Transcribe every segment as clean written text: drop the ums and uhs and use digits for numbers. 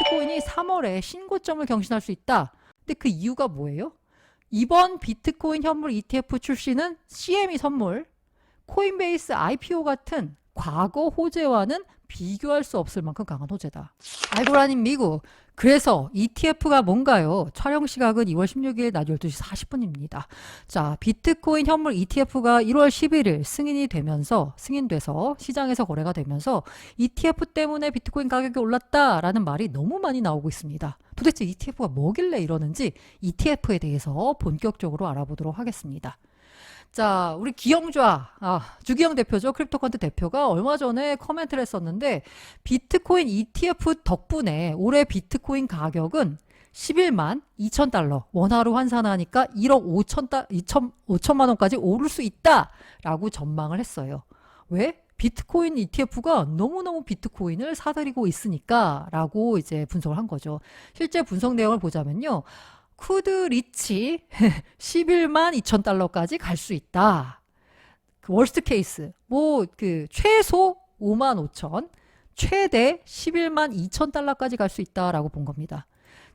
비트코인이 3월에 신고점을 경신할 수 있다. 근데 그 이유가 뭐예요? 이번 비트코인 현물 ETF 출시는 CME 선물, 코인베이스 IPO 같은 과거 호재와는 비교할 수 없을 만큼 강한 호재다. 알고 아닌 미국. 그래서 ETF가 뭔가요? 촬영 시각은 2월 16일 낮 12시 40분입니다. 자, 비트코인 현물 ETF가 1월 11일 승인돼서 시장에서 거래가 되면서 ETF 때문에 비트코인 가격이 올랐다라는 말이 너무 많이 나오고 있습니다. 도대체 ETF가 뭐길래 이러는지 ETF에 대해서 본격적으로 알아보도록 하겠습니다. 자, 우리 기영좌, 주기영 대표죠. 크립토컨트 대표가 얼마 전에 코멘트를 했었는데 비트코인 ETF 덕분에 올해 비트코인 가격은 11만 2천 달러, 원화로 환산하니까 1억 5천만 원까지 오를 수 있다라고 전망을 했어요. 왜? 비트코인 ETF가 너무너무 비트코인을 사들이고 있으니까 라고 이제 분석을 한 거죠. 실제 분석 내용을 보자면요. 쿠드 리치 11만 2천 달러까지 갈 수 있다. 그 월스트 케이스 최소 5만 5천, 최대 11만 2천 달러까지 갈 수 있다라고 본 겁니다.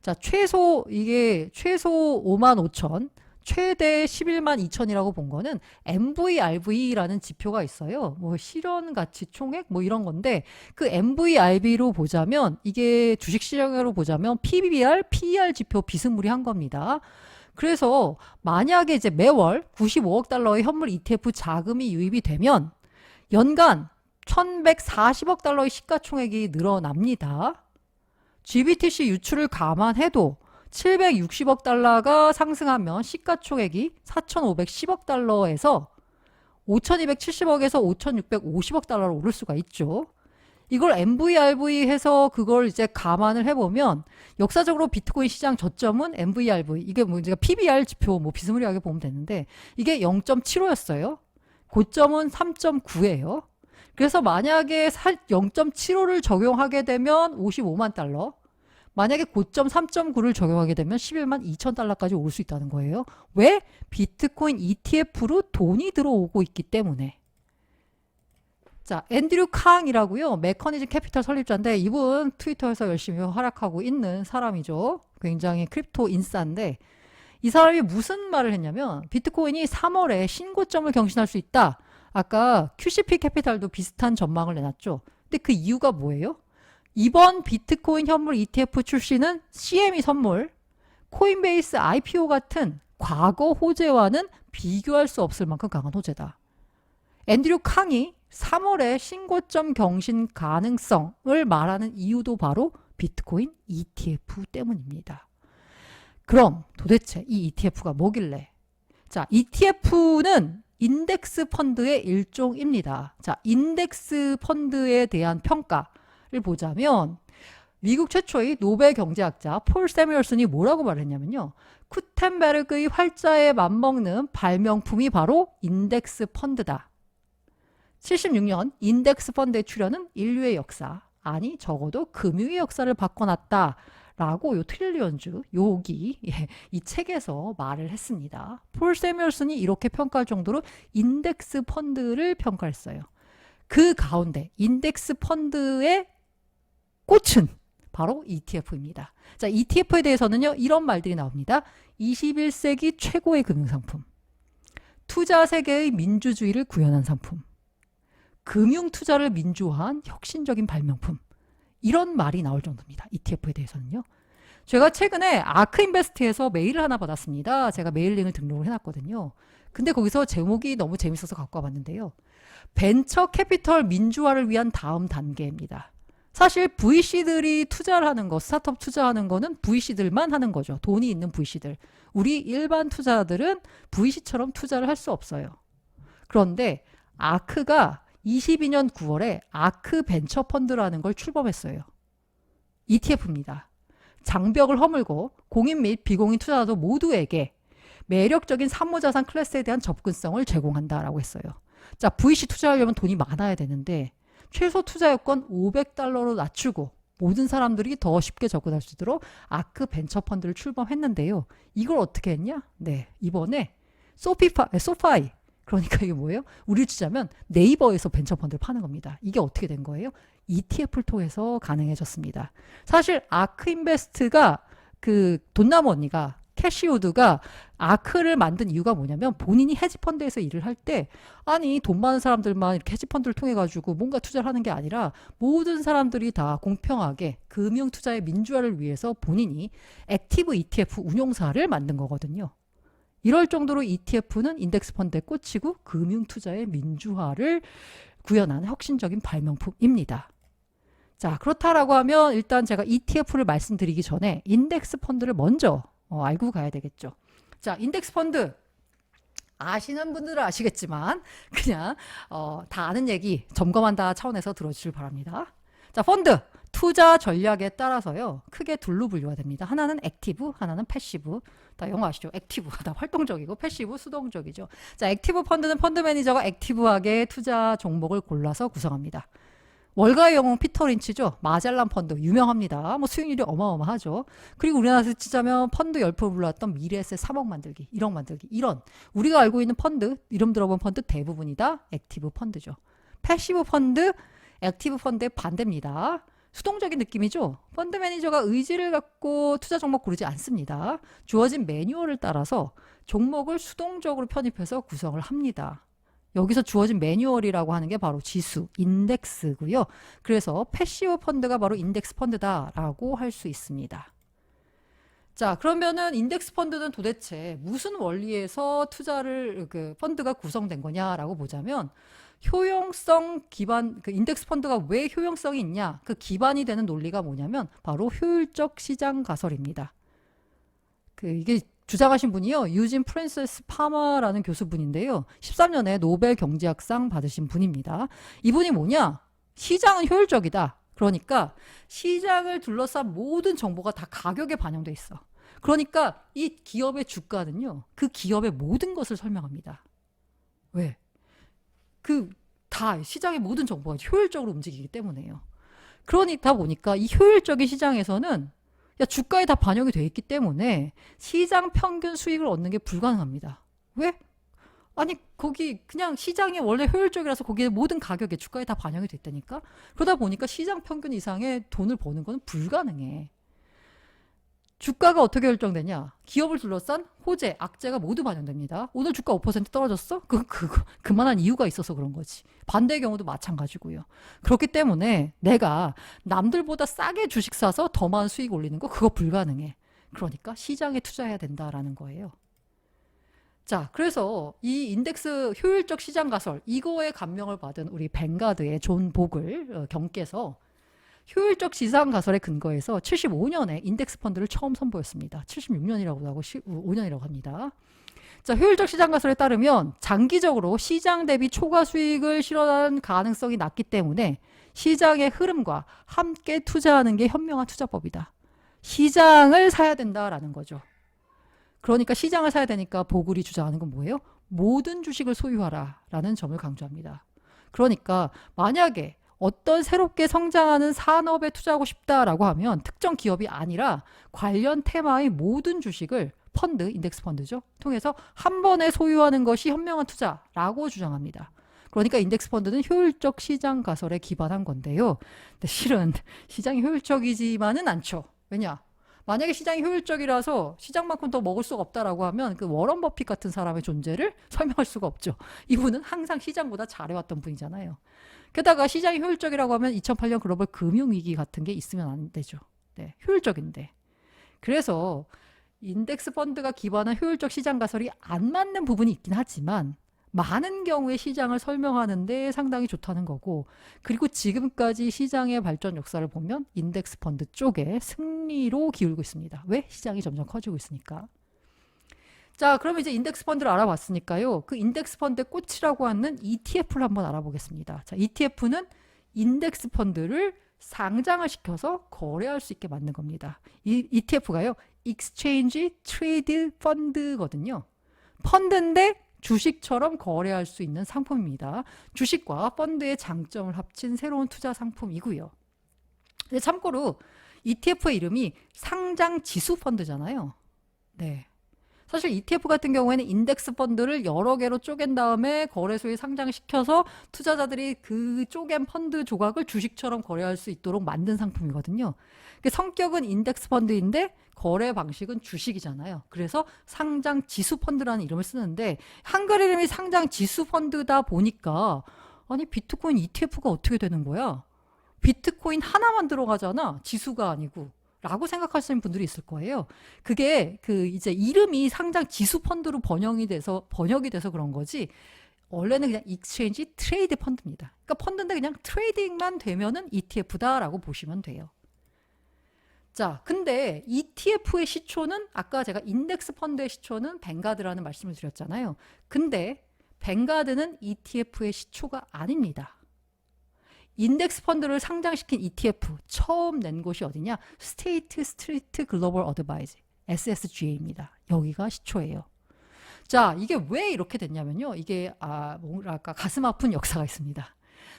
자, 최소 5만 5천, 최대 11만 2천이라고 본 거는 MVRV라는 지표가 있어요. 실현 가치 총액 이런 건데 그 MVRV로 보자면 이게 주식 시장으로 보자면 PBR, PER 지표 비스무리한 겁니다. 그래서 만약에 이제 매월 95억 달러의 현물 ETF 자금이 유입이 되면 연간 1140억 달러의 시가총액이 늘어납니다. GBTC 유출을 감안해도 760억 달러가 상승하면 시가총액이 4,510억 달러에서 5,270억에서 5,650억 달러로 오를 수가 있죠. 이걸 MVRV 해서 그걸 이제 감안을 해보면 역사적으로 비트코인 시장 저점은 MVRV, 이게 제가 PBR 지표 비스무리하게 보면 되는데 이게 0.75였어요. 고점은 3.9예요. 그래서 만약에 0.75를 적용하게 되면 55만 달러, 만약에 고점 3.9를 적용하게 되면 11만 2천 달러까지 올 수 있다는 거예요. 왜? 비트코인 ETF로 돈이 들어오고 있기 때문에. 자, 앤드류 캉이라고요. 메커니즘 캐피털 설립자인데 이분 트위터에서 열심히 활약하고 있는 사람이죠. 굉장히 크립토 인싸인데 이 사람이 무슨 말을 했냐면 비트코인이 3월에 신고점을 경신할 수 있다. 아까 QCP 캐피탈도 비슷한 전망을 내놨죠. 근데 그 이유가 뭐예요? 이번 비트코인 현물 ETF 출시는 CME 선물, 코인베이스 IPO 같은 과거 호재와는 비교할 수 없을 만큼 강한 호재다. 앤드류 캉이 3월에 신고점 경신 가능성을 말하는 이유도 바로 비트코인 ETF 때문입니다. 그럼 도대체 이 ETF가 뭐길래? 자, ETF는 인덱스 펀드의 일종입니다. 자, 인덱스 펀드에 대한 평가를 보자면 미국 최초의 노벨 경제학자 폴 세뮤얼슨이 뭐라고 말했냐면요. 구텐베르그의 활자에 맞먹는 발명품이 바로 인덱스 펀드다. 76년 인덱스 펀드의 출현은 인류의 역사, 아니 적어도 금융의 역사를 바꿔놨다. 라고 요 트릴리언즈 요기 이 책에서 말을 했습니다. 폴 세뮤얼슨이 이렇게 평가할 정도로 인덱스 펀드를 평가했어요. 그 가운데 인덱스 펀드의 꽃은 바로 ETF입니다. 자, ETF에 대해서는요, 이런 말들이 나옵니다. 21세기 최고의 금융상품, 투자 세계의 민주주의를 구현한 상품, 금융 투자를 민주화한 혁신적인 발명품, 이런 말이 나올 정도입니다. ETF에 대해서는요. 제가 최근에 아크인베스트에서 메일을 하나 받았습니다. 제가 메일링을 등록을 해놨거든요. 근데 거기서 제목이 너무 재밌어서 갖고 와봤는데요. 벤처 캐피털 민주화를 위한 다음 단계입니다. 사실 VC들이 투자를 하는 거, 스타트업 투자하는 거는 VC들만 하는 거죠. 돈이 있는 VC들. 우리 일반 투자자들은 VC처럼 투자를 할 수 없어요. 그런데 아크가 22년 9월에 아크 벤처 펀드라는 걸 출범했어요. ETF입니다. 장벽을 허물고 공인 및 비공인 투자자도 모두에게 매력적인 사무자산 클래스에 대한 접근성을 제공한다라고 했어요. 자, VC 투자하려면 돈이 많아야 되는데 최소 투자 요건 500달러로 낮추고 모든 사람들이 더 쉽게 접근할 수 있도록 아크 벤처 펀드를 출범했는데요. 이걸 어떻게 했냐? 네, 이번에 소파이, 그러니까 이게 뭐예요? 우리 치자면 네이버에서 벤처 펀드를 파는 겁니다. 이게 어떻게 된 거예요? ETF를 통해서 가능해졌습니다. 사실 아크인베스트가 그 돈나무 언니가 캐시우드가 아크를 만든 이유가 뭐냐면 본인이 헤지펀드에서 일을 할 때 아니 돈 많은 사람들만 이렇게 헤지펀드를 통해 가지고 뭔가 투자를 하는 게 아니라 모든 사람들이 다 공평하게 금융 투자의 민주화를 위해서 본인이 액티브 ETF 운용사를 만든 거거든요. 이럴 정도로 ETF는 인덱스 펀드에 꽂히고 금융 투자의 민주화를 구현한 혁신적인 발명품입니다. 자, 그렇다라고 하면 일단 제가 ETF를 말씀드리기 전에 인덱스 펀드를 먼저 알고 가야 되겠죠. 자, 인덱스 펀드 아시는 분들은 아시겠지만 그냥 다 아는 얘기 점검한다 차원에서 들어주시길 바랍니다. 자, 펀드 투자 전략에 따라서요 크게 둘로 분류가 됩니다. 하나는 액티브, 하나는 패시브. 다 영어 아시죠? 액티브, 다 활동적이고 패시브, 수동적이죠. 자, 액티브 펀드는 펀드 매니저가 액티브하게 투자 종목을 골라서 구성합니다. 월가의 영웅 피터 린치죠. 마젤란 펀드 유명합니다. 뭐 수익률이 어마어마하죠. 그리고 우리나라에서 치자면 펀드 열풍을 불러왔던 미래에셋 3억 만들기, 1억 만들기 이런 우리가 알고 있는 펀드, 이름 들어본 펀드 대부분이 다 액티브 펀드죠. 패시브 펀드, 액티브 펀드의 반대입니다. 수동적인 느낌이죠. 펀드 매니저가 의지를 갖고 투자 종목 고르지 않습니다. 주어진 매뉴얼을 따라서 종목을 수동적으로 편입해서 구성을 합니다. 여기서 주어진 매뉴얼이라고 하는 게 바로 지수, 인덱스고요. 그래서 패시브 펀드가 바로 인덱스 펀드다라고 할 수 있습니다. 자, 그러면은 인덱스 펀드는 도대체 무슨 원리에서 투자를 펀드가 구성된 거냐라고 보자면 효용성 기반 인덱스 펀드가 왜 효용성이 있냐? 그 기반이 되는 논리가 뭐냐면 바로 효율적 시장 가설입니다. 이게 주장하신 분이요. 유진 프랜시스 파머라는 교수분인데요. 13년에 노벨 경제학상 받으신 분입니다. 이분이 뭐냐? 시장은 효율적이다. 그러니까 시장을 둘러싼 모든 정보가 다 가격에 반영돼 있어. 그러니까 이 기업의 주가는요. 그 기업의 모든 것을 설명합니다. 왜? 다 시장의 모든 정보가 효율적으로 움직이기 때문에요. 그러다 보니까 이 효율적인 시장에서는 주가에 다 반영이 돼 있기 때문에 시장 평균 수익을 얻는 게 불가능합니다. 왜? 아니 거기 그냥 시장이 원래 효율적이라서 거기에 모든 가격에 주가에 다 반영이 됐다니까. 그러다 보니까 시장 평균 이상의 돈을 버는 건 불가능해. 주가가 어떻게 결정되냐? 기업을 둘러싼 호재, 악재가 모두 반영됩니다. 오늘 주가 5% 떨어졌어? 그만한 이유가 있어서 그런 거지. 반대의 경우도 마찬가지고요. 그렇기 때문에 내가 남들보다 싸게 주식 사서 더 많은 수익 올리는 거 그거 불가능해. 그러니까 시장에 투자해야 된다라는 거예요. 자, 그래서 이 인덱스 효율적 시장 가설 이거에 감명을 받은 우리 뱅가드의 존 보글 경께서 효율적 시장 가설에 근거해서 75년에 인덱스 펀드를 처음 선보였습니다. 76년이라고 하고 5년이라고 합니다. 자, 효율적 시장 가설에 따르면 장기적으로 시장 대비 초과 수익을 실현하는 가능성이 낮기 때문에 시장의 흐름과 함께 투자하는 게 현명한 투자법이다. 시장을 사야 된다라는 거죠. 그러니까 시장을 사야 되니까 보글이 주장하는 건 뭐예요? 모든 주식을 소유하라라는 점을 강조합니다. 그러니까 만약에 어떤 새롭게 성장하는 산업에 투자하고 싶다라고 하면 특정 기업이 아니라 관련 테마의 모든 주식을 펀드, 인덱스 펀드죠. 통해서 한 번에 소유하는 것이 현명한 투자라고 주장합니다. 그러니까 인덱스 펀드는 효율적 시장 가설에 기반한 건데요. 근데 실은 시장이 효율적이지만은 않죠. 왜냐? 만약에 시장이 효율적이라서 시장만큼 더 먹을 수가 없다라고 하면 그 워런 버핏 같은 사람의 존재를 설명할 수가 없죠. 이분은 항상 시장보다 잘해왔던 분이잖아요. 게다가 시장이 효율적이라고 하면 2008년 글로벌 금융위기 같은 게 있으면 안 되죠. 네, 효율적인데. 그래서 인덱스 펀드가 기반한 효율적 시장 가설이 안 맞는 부분이 있긴 하지만 많은 경우에 시장을 설명하는데 상당히 좋다는 거고, 그리고 지금까지 시장의 발전 역사를 보면 인덱스 펀드 쪽에 승리로 기울고 있습니다. 왜? 시장이 점점 커지고 있으니까. 자, 그러면 이제 인덱스 펀드를 알아봤으니까요. 그 인덱스 펀드의 꽃이라고 하는 ETF를 한번 알아보겠습니다. 자, ETF는 인덱스 펀드를 상장을 시켜서 거래할 수 있게 만든 겁니다. 이 ETF가요. Exchange Trade Fund거든요. 펀드인데 주식처럼 거래할 수 있는 상품입니다. 주식과 펀드의 장점을 합친 새로운 투자 상품이고요. 근데 참고로 ETF의 이름이 상장 지수 펀드잖아요. 네. 사실 ETF 같은 경우에는 인덱스 펀드를 여러 개로 쪼갠 다음에 거래소에 상장시켜서 투자자들이 그 쪼갠 펀드 조각을 주식처럼 거래할 수 있도록 만든 상품이거든요. 성격은 인덱스 펀드인데 거래 방식은 주식이잖아요. 그래서 상장 지수 펀드라는 이름을 쓰는데 한글 이름이 상장 지수 펀드다 보니까 아니 비트코인 ETF가 어떻게 되는 거야? 비트코인 하나만 들어가잖아. 지수가 아니고. 라고 생각하시는 분들이 있을 거예요. 그게 이제 이름이 상장 지수 펀드로 번역이 돼서 그런 거지. 원래는 그냥 익스체인지 트레이드 펀드입니다. 그러니까 펀드인데 그냥 트레이딩만 되면은 ETF다라고 보시면 돼요. 자, 근데 ETF의 시초는 아까 제가 인덱스 펀드의 시초는 뱅가드라는 말씀을 드렸잖아요. 근데 뱅가드는 ETF의 시초가 아닙니다. 인덱스 펀드를 상장시킨 ETF 처음 낸 곳이 어디냐? 스테이트 스트리트 글로벌 어드바이즈 SSGA입니다. 여기가 시초예요. 자, 이게 왜 이렇게 됐냐면요. 이게 뭐랄까 가슴 아픈 역사가 있습니다.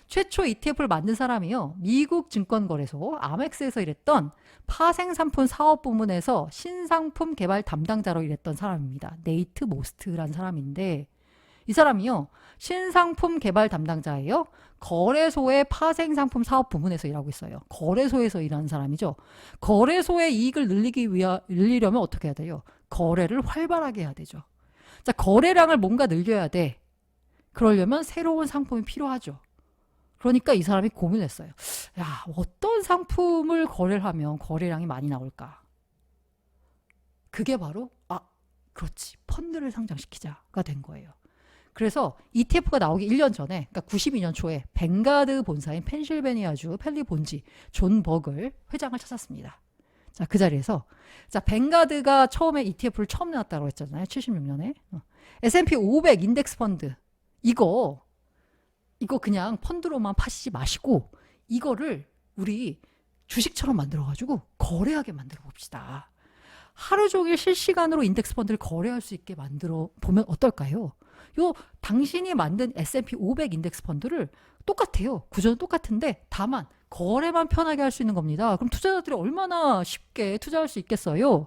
최초 ETF를 만든 사람이요. 미국 증권거래소 아멕스에서 일했던 파생상품 사업 부문에서 신상품 개발 담당자로 일했던 사람입니다. 네이트 모스트라는 사람인데 이 사람이요. 신상품 개발 담당자예요. 거래소의 파생상품 사업 부문에서 일하고 있어요. 거래소에서 일하는 사람이죠. 거래소의 이익을 늘리려면 어떻게 해야 돼요? 거래를 활발하게 해야 되죠. 자, 거래량을 뭔가 늘려야 돼. 그러려면 새로운 상품이 필요하죠. 그러니까 이 사람이 고민했어요. 야, 어떤 상품을 거래를 하면 거래량이 많이 나올까? 그게 바로 그렇지. 펀드를 상장시키자가 된 거예요. 그래서 ETF가 나오기 1년 전에, 그러니까 92년 초에 뱅가드 본사인 펜실베니아주 펠리 본지 존 버글 회장을 찾았습니다. 자, 그 자리에서 뱅가드가 처음에 ETF를 처음 내놨다고 했잖아요. 76년에. S&P 500 인덱스 펀드. 이거 그냥 펀드로만 파시지 마시고 이거를 우리 주식처럼 만들어가지고 거래하게 만들어 봅시다. 하루 종일 실시간으로 인덱스 펀드를 거래할 수 있게 만들어 보면 어떨까요? 당신이 만든 S&P 500 인덱스 펀드를 똑같아요. 구조는 똑같은데 다만 거래만 편하게 할 수 있는 겁니다. 그럼 투자자들이 얼마나 쉽게 투자할 수 있겠어요?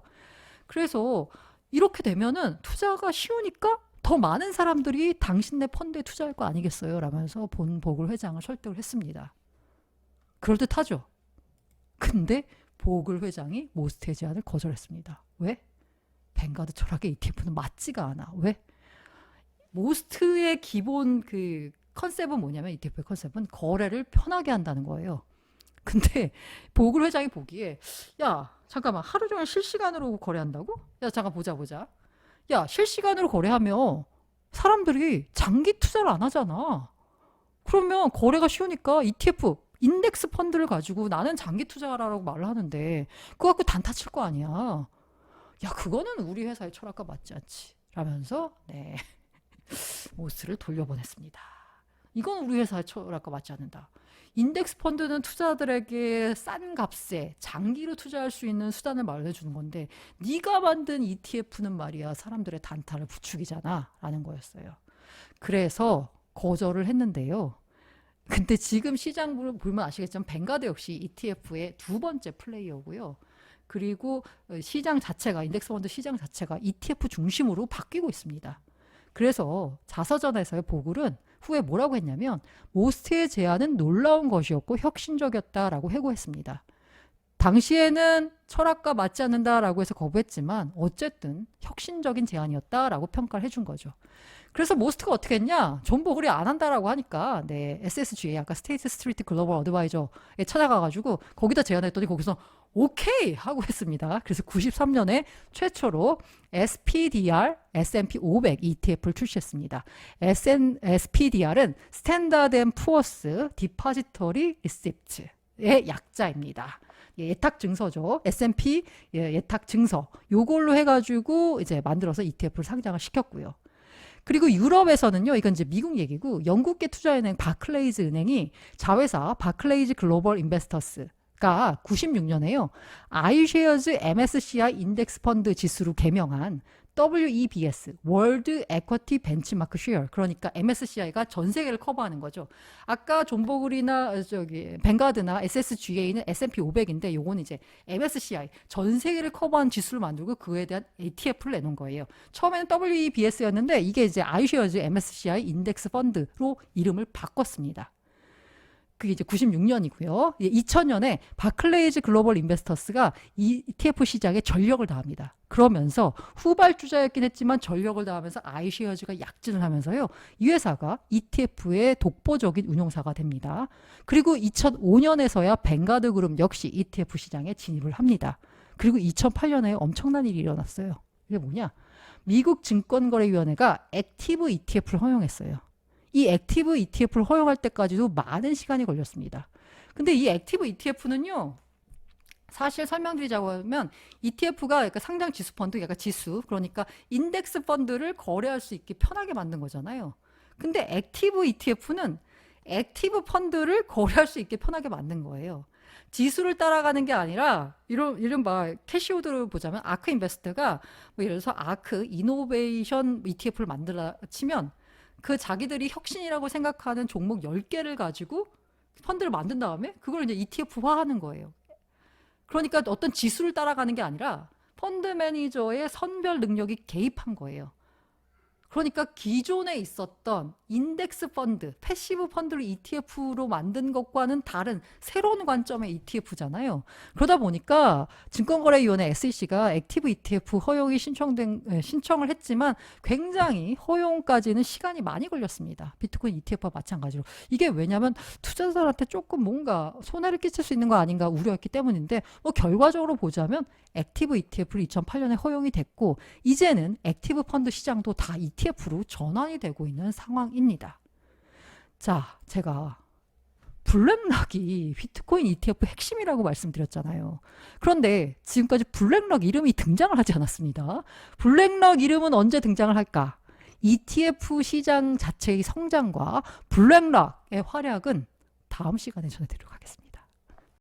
그래서 이렇게 되면은 투자가 쉬우니까 더 많은 사람들이 당신네 펀드에 투자할 거 아니겠어요? 라면서 본 보글 회장을 설득을 했습니다. 그럴듯하죠? 근데 보글 회장이 모스트의 제안을 거절했습니다. 왜? 뱅가드 철학의 ETF는 맞지가 않아. 왜? 모스트의 기본 컨셉은 뭐냐면 ETF의 컨셉은 거래를 편하게 한다는 거예요. 근데 보글 회장이 보기에 야 잠깐만 하루 종일 실시간으로 거래한다고? 야 잠깐 보자. 야 실시간으로 거래하면 사람들이 장기 투자를 안 하잖아. 그러면 거래가 쉬우니까 ETF 인덱스 펀드를 가지고 나는 장기 투자하라고 말을 하는데 그거 갖고 단타 칠 거 아니야. 야 그거는 우리 회사의 철학과 맞지 않지 라면서 모스트를 돌려보냈습니다. 이건 우리 회사의 철학과 맞지 않는다. 인덱스 펀드는 투자자들에게 싼 값에 장기로 투자할 수 있는 수단을 마련해 주는 건데 네가 만든 ETF는 말이야 사람들의 단타를 부추기잖아 라는 거였어요. 그래서 거절을 했는데요. 근데 지금 시장을 보면 아시겠지만 뱅가드 역시 ETF의 두 번째 플레이어고요. 그리고 시장 자체가 인덱스 펀드 시장 자체가 ETF 중심으로 바뀌고 있습니다. 그래서 자서전에서의 보글은 후에 뭐라고 했냐면 모스트의 제안은 놀라운 것이었고 혁신적이었다라고 회고했습니다. 당시에는 철학과 맞지 않는다라고 해서 거부했지만 어쨌든 혁신적인 제안이었다라고 평가를 해준 거죠. 그래서 모스트가 어떻게 했냐? 존 버글이 안 한다라고 하니까 SSGA 아까 스테이트 스트리트 글로벌 어드바이저에 찾아가가지고 거기다 제안했더니 거기서 오케이 하고 했습니다. 그래서 93년에 최초로 SPDR S&P 500 ETF를 출시했습니다. SPDR은 스탠다드 앤 푸어스 디파지터리 리시프트의 약자입니다. 예탁 증서죠. S&P 예탁 증서. 요걸로 해가지고 이제 만들어서 ETF를 상장을 시켰고요. 그리고 유럽에서는요, 이건 이제 미국 얘기고, 영국계 투자은행 바클레이즈 은행이 자회사 바클레이즈 글로벌 인베스터스가 96년에요. 아이쉐어즈 MSCI 인덱스 펀드 지수로 개명한 WEBS, 월드 에쿼티 벤치마크 쉐어. 그러니까 MSCI가 전 세계를 커버하는 거죠. 아까 존버글이나 저기 뱅가드나 SSGA는 S&P 500인데 요거는 이제 MSCI 전 세계를 커버한 지수를 만들고 그에 대한 ETF를 내놓은 거예요. 처음에는 WEBS였는데 이게 이제 iShares MSCI 인덱스 펀드로 이름을 바꿨습니다. 그게 이제 96년이고요. 2000년에 바클레이즈 글로벌 인베스터스가 이 ETF 시장에 전력을 다합니다. 그러면서 후발주자였긴 했지만 전력을 다하면서 iShares가 약진을 하면서요. 이 회사가 ETF의 독보적인 운용사가 됩니다. 그리고 2005년에서야 뱅가드 그룹 역시 ETF 시장에 진입을 합니다. 그리고 2008년에 엄청난 일이 일어났어요. 이게 뭐냐? 미국 증권거래위원회가 액티브 ETF를 허용했어요. 이 액티브 ETF를 허용할 때까지도 많은 시간이 걸렸습니다. 근데 이 액티브 ETF는요, 사실 설명드리자고 하면 ETF가 그러니까 상장 지수 펀드, 그러니까 지수, 그러니까 인덱스 펀드를 거래할 수 있게 편하게 만든 거잖아요. 근데 액티브 ETF는 액티브 펀드를 거래할 수 있게 편하게 만든 거예요. 지수를 따라가는 게 아니라 이른바 캐시우드를 보자면 아크 인베스트가 뭐 예를 들어서 아크 이노베이션 ETF를 만들어 치면 그 자기들이 혁신이라고 생각하는 종목 10개를 가지고 펀드를 만든 다음에 그걸 이제 ETF화 하는 거예요. 그러니까 어떤 지수를 따라가는 게 아니라 펀드 매니저의 선별 능력이 개입한 거예요. 그러니까 기존에 있었던 인덱스 펀드, 패시브 펀드를 ETF로 만든 것과는 다른 새로운 관점의 ETF잖아요. 그러다 보니까 증권거래위원회 SEC가 액티브 ETF 허용이 신청을 했지만 굉장히 허용까지는 시간이 많이 걸렸습니다. 비트코인 ETF와 마찬가지로. 이게 왜냐하면 투자자들한테 조금 뭔가 손해를 끼칠 수 있는 거 아닌가 우려했기 때문인데 뭐 결과적으로 보자면 액티브 ETF를 2008년에 허용이 됐고 이제는 액티브 펀드 시장도 다 ETF로 전환이 되고 있는 상황입니다. 자, 제가 블랙락이 비트코인 ETF 핵심이라고 말씀드렸잖아요. 그런데 지금까지 블랙락 이름이 등장을 하지 않았습니다. 블랙락 이름은 언제 등장을 할까? ETF 시장 자체의 성장과 블랙락의 활약은 다음 시간에 전해드리도록 하겠습니다.